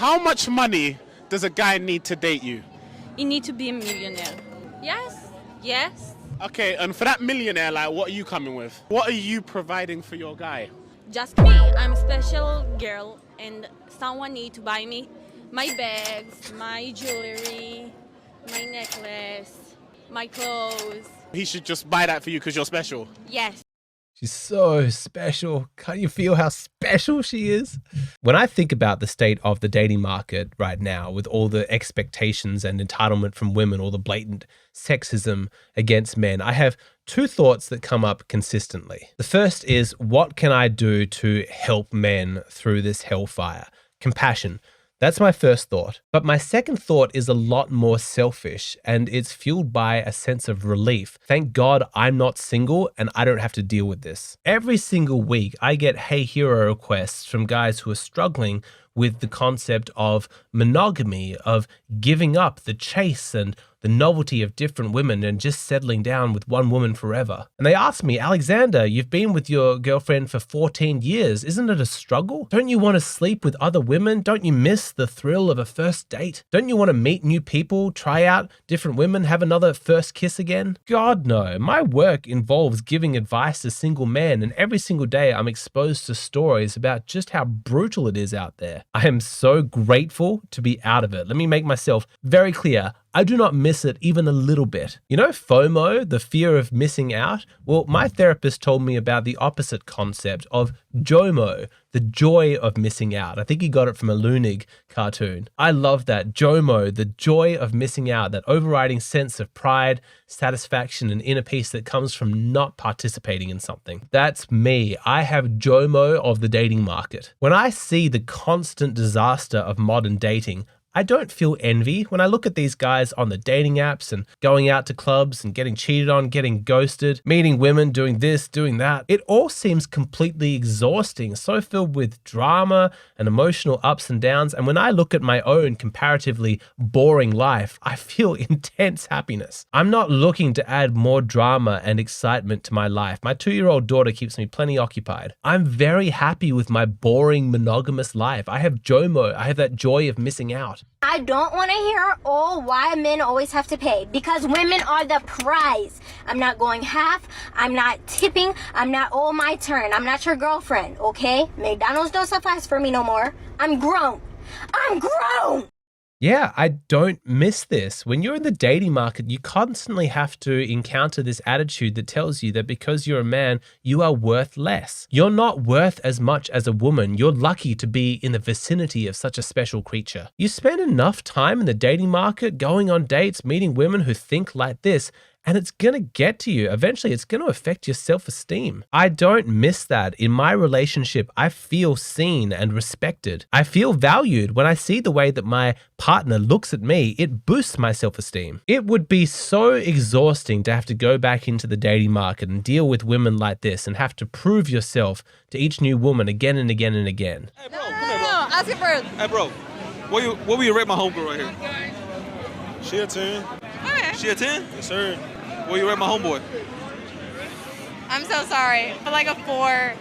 How much money does a guy need to date you? You need to be a millionaire. Yes, yes. Okay, and for that millionaire, like, what are you coming with? What are you providing for your guy? Just me. I'm a special girl and someone need to buy me my bags, my jewelry, my necklace, my clothes. He should just buy that for you because you're special. Yes. She's so special. Can't you feel how special she is? When I think about the state of the dating market right now, with all the expectations and entitlement from women, all the blatant sexism against men, I have two thoughts that come up consistently. The first is, what can I do to help men through this hellfire? Compassion. That's my first thought. But my second thought is a lot more selfish, and it's fueled by a sense of relief. Thank God I'm not single and I don't have to deal with this. Every single week, I get Hey Hero requests from guys who are struggling with the concept of monogamy, of giving up the chase and the novelty of different women and just settling down with one woman forever. And they ask me, Alexander, you've been with your girlfriend for 14 years. Isn't it a struggle? Don't you want to sleep with other women? Don't you miss the thrill of a first date? Don't you want to meet new people, try out different women, have another first kiss again? God, no. My work involves giving advice to single men, and every single day I'm exposed to stories about just how brutal it is out there. I am so grateful to be out of it. Let me make myself very clear. I do not miss it even a little bit. You know FOMO, the fear of missing out? Well, my therapist told me about the opposite concept of JOMO, the joy of missing out. I think he got it from a Loonig cartoon. I love that. JOMO, the joy of missing out, that overriding sense of pride, satisfaction, and inner peace that comes from not participating in something. That's me. I have JOMO of the dating market. When I see the constant disaster of modern dating, I don't feel envy when I look at these guys on the dating apps and going out to clubs and getting cheated on, getting ghosted, meeting women, doing this, doing that. It all seems completely exhausting, so filled with drama and emotional ups and downs. And when I look at my own comparatively boring life, I feel intense happiness. I'm not looking to add more drama and excitement to my life. My 2-year-old daughter keeps me plenty occupied. I'm very happy with my boring monogamous life. I have JOMO. I have that joy of missing out. I don't want to hear, why men always have to pay. Because women are the prize. I'm not going half. I'm not tipping. I'm not, my turn. I'm not your girlfriend, okay? McDonald's don't suffice for me no more. I'm grown. I'm grown! Yeah, I don't miss this. When you're in the dating market, you constantly have to encounter this attitude that tells you that because you're a man, you are worth less. You're not worth as much as a woman. You're lucky to be in the vicinity of such a special creature. You spend enough time in the dating market, going on dates, meeting women who think like this, and it's going to get to you. Eventually, it's going to affect your self-esteem. I don't miss that. In my relationship, I feel seen and respected. I feel valued. When I see the way that my partner looks at me, it boosts my self-esteem. It would be so exhausting to have to go back into the dating market and deal with women like this and have to prove yourself to each new woman again and again and again. Hey, bro, come here, bro. Ask it first. Hey, bro, what will you rate my homegirl right here? She a 10. Okay. She a 10? Yes, sir. What you rate my homeboy? I'm so sorry, but like a 4.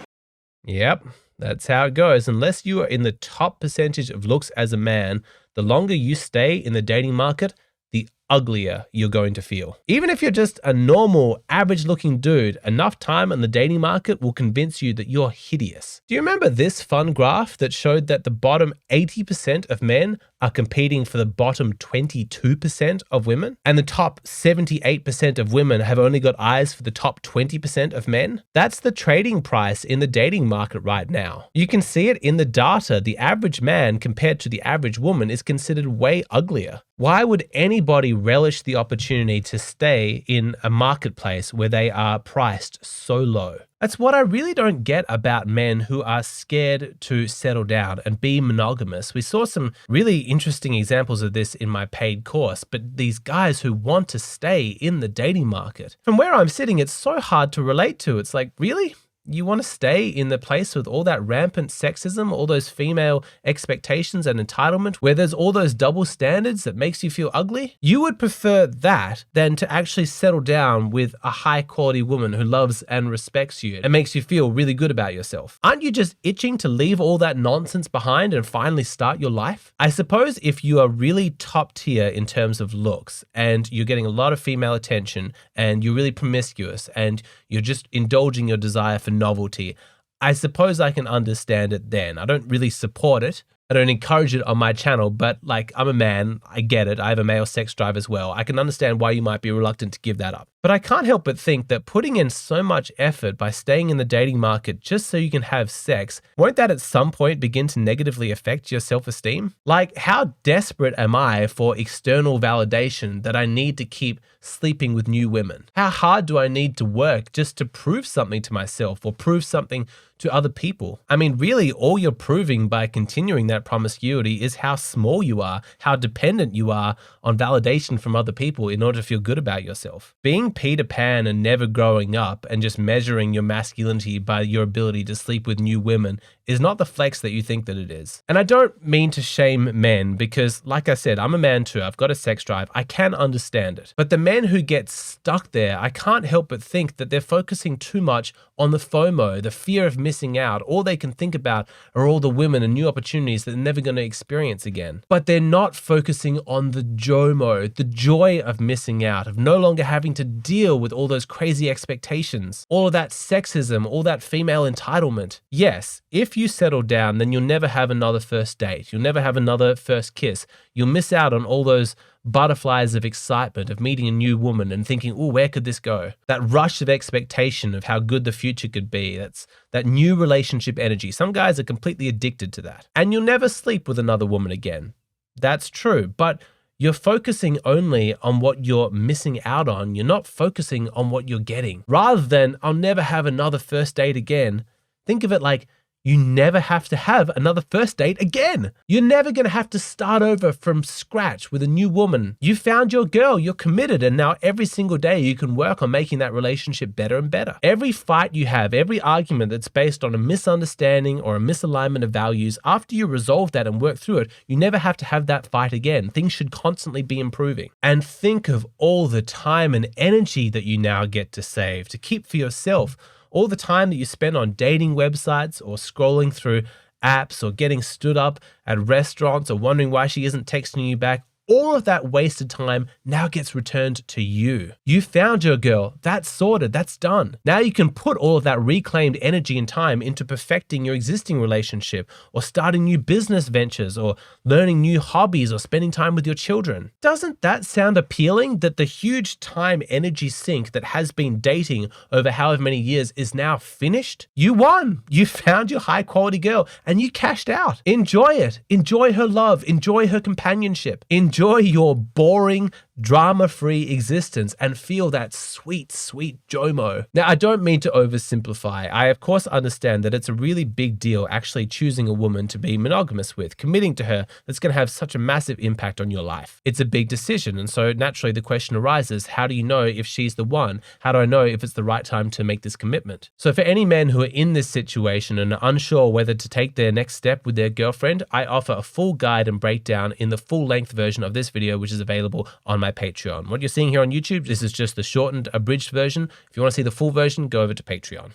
Yep, that's how it goes. Unless you are in the top percentage of looks as a man, the longer you stay in the dating market, the uglier you're going to feel. Even if you're just a normal, average-looking dude, enough time in the dating market will convince you that you're hideous. Do you remember this fun graph that showed that the bottom 80% of men are competing for the bottom 22% of women, and the top 78% of women have only got eyes for the top 20% of men? That's the trading price in the dating market right now. You can see it in the data. The average man compared to the average woman is considered way uglier. Why would anybody relish the opportunity to stay in a marketplace where they are priced so low? That's what I really don't get about men who are scared to settle down and be monogamous. We saw some really interesting examples of this in my paid course, but these guys who want to stay in the dating market. From where I'm sitting, it's so hard to relate to. It's like, really? You want to stay in the place with all that rampant sexism, all those female expectations and entitlement, where there's all those double standards that makes you feel ugly? You would prefer that than to actually settle down with a high quality woman who loves and respects you and makes you feel really good about yourself. Aren't you just itching to leave all that nonsense behind and finally start your life? I suppose if you are really top tier in terms of looks and you're getting a lot of female attention and you're really promiscuous and you're just indulging your desire for novelty, I suppose I can understand it then. I don't really support it. I don't encourage it on my channel, but like, I'm a man, I get it. I have a male sex drive as well. I can understand why you might be reluctant to give that up. But I can't help but think that putting in so much effort by staying in the dating market just so you can have sex, won't that at some point begin to negatively affect your self-esteem? Like, how desperate am I for external validation that I need to keep sleeping with new women? How hard do I need to work just to prove something to myself or prove something to other people? I mean, really, all you're proving by continuing that promiscuity is how small you are, how dependent you are on validation from other people in order to feel good about yourself. Being Peter Pan and never growing up and just measuring your masculinity by your ability to sleep with new women is not the flex that you think that it is. And I don't mean to shame men because, like I said, I'm a man too. I've got a sex drive. I can understand it. But the men who get stuck there, I can't help but think that they're focusing too much on the FOMO, the fear of missing out. All they can think about are all the women and new opportunities that they're never going to experience again. But they're not focusing on the JOMO, the joy of missing out, of no longer having to deal with all those crazy expectations, all of that sexism, all that female entitlement. Yes, if you settle down, then you'll never have another first date. You'll never have another first kiss. You'll miss out on all those butterflies of excitement of meeting a new woman and thinking, oh, where could this go? That rush of expectation of how good the future could be. That's that new relationship energy. Some guys are completely addicted to that. And you'll never sleep with another woman again. That's true. But you're focusing only on what you're missing out on. You're not focusing on what you're getting. Rather than, I'll never have another first date again, think of it like, you never have to have another first date again. You're never going to have to start over from scratch with a new woman. You found your girl, you're committed, and now every single day you can work on making that relationship better and better. Every fight you have, every argument that's based on a misunderstanding or a misalignment of values, after you resolve that and work through it, you never have to have that fight again. Things should constantly be improving. And think of all the time and energy that you now get to save, to keep for yourself. All the time that you spend on dating websites or scrolling through apps or getting stood up at restaurants or wondering why she isn't texting you back, all of that wasted time now gets returned to you. You found your girl. That's sorted. That's done. Now you can put all of that reclaimed energy and time into perfecting your existing relationship or starting new business ventures or learning new hobbies or spending time with your children. Doesn't that sound appealing, that the huge time energy sink that has been dating over however many years is now finished? You won. You found your high quality girl and you cashed out. Enjoy it. Enjoy her love. Enjoy her companionship. Enjoy your boring, drama-free existence and feel that sweet, sweet JOMO. Now, I don't mean to oversimplify. I, of course, understand that it's a really big deal actually choosing a woman to be monogamous with, committing to her. That's going to have such a massive impact on your life. It's a big decision. And so naturally the question arises, how do you know if she's the one? How do I know if it's the right time to make this commitment? So for any men who are in this situation and are unsure whether to take their next step with their girlfriend, I offer a full guide and breakdown in the full-length version of this video, which is available on my Patreon. What you're seeing here on YouTube, this is just the shortened, abridged version. If you want to see the full version, go over to Patreon.